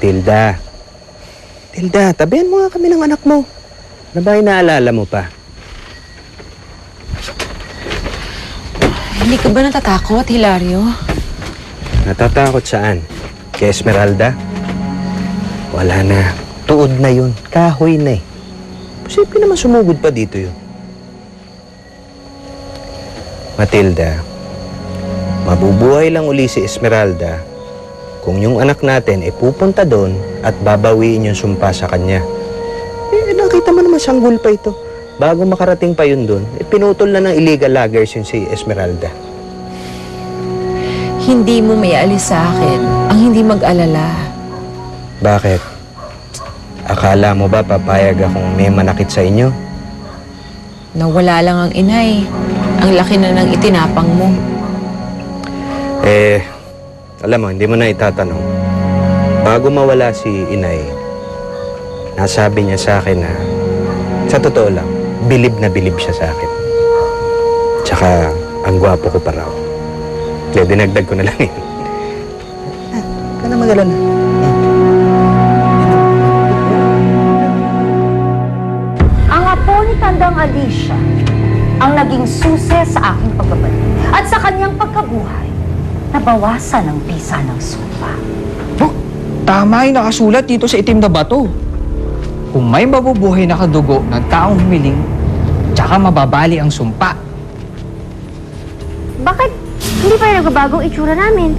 Matilda. Matilda, tabihan mo nga kami ng anak mo. Na ba inaalala mo pa? Hindi ka ba natatakot, Hilario? Natatakot saan? Kay Esmeralda? Wala na. Tuod na yun. Kahoy na eh. Posible naman sumugod pa dito yun. Matilda, mabubuhay lang uli si Esmeralda kung yung anak natin ay pupunta doon at babawiin yung sumpa sa kanya. Nakita mo naman sanggol pa ito. Bago makarating pa yun doon, pinutol na ng illegal loggers yun si Esmeralda. Hindi mo may alis sa akin ang hindi mag-alala. Bakit? Akala mo ba papayag akong may manakit sa inyo? Nawala lang ang inay. Ang laki na ng itinapang mo. Alam mo, hindi mo na itatanong. Bago mawala si inay, nasabi niya sa akin na, sa totoo lang, bilib na bilib siya sa akin. Tsaka, ang gwapo ko pa raw. Dinagdag ko na lang yun. Ka na mag-alala. Ang apo ni Tandang Alicia ang naging susi sa aking pagbabalik at sa kanyang pagkabuhay, nabawasan ang bisa ng sumpa. Oh, tama yung nakasulat dito sa itim na bato. Kung may mabubuhay na kadugo ng taong humiling, tsaka mababali ang sumpa. Bakit hindi pa rin nagbabago ang itsura namin?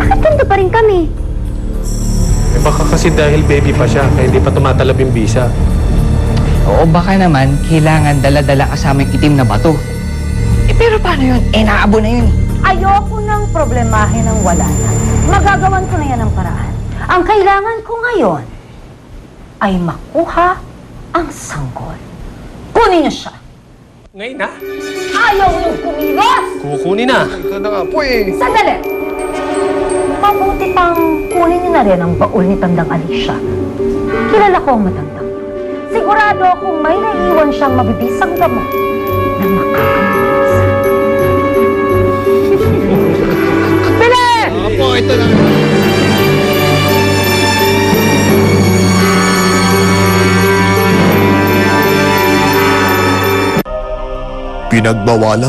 Bakit ganito pa rin kami? Baka kasi dahil baby pa siya, kaya hindi pa tumatalab yung bisa. Oo, baka naman kailangan dala-dala kasama yung itim na bato. Pero paano yun? Naabo na yun. Ayoko nang problemahin ng wala na. Magagawan ko na yan ng paraan. Ang kailangan ko ngayon ay makuha ang sanggol. Kunin niyo siya. Ngayon na? Ayaw niyong kumilos! Kukunin na. Sandali! Mabuti pang kunin niyo na rin ang baul ni Tandang Alicia. Kilala ko ang matandang. Sigurado akong may naiiwan siyang mabibisang gamot na makakalimutan. Bili! Opo, ito na. Pinagbawalan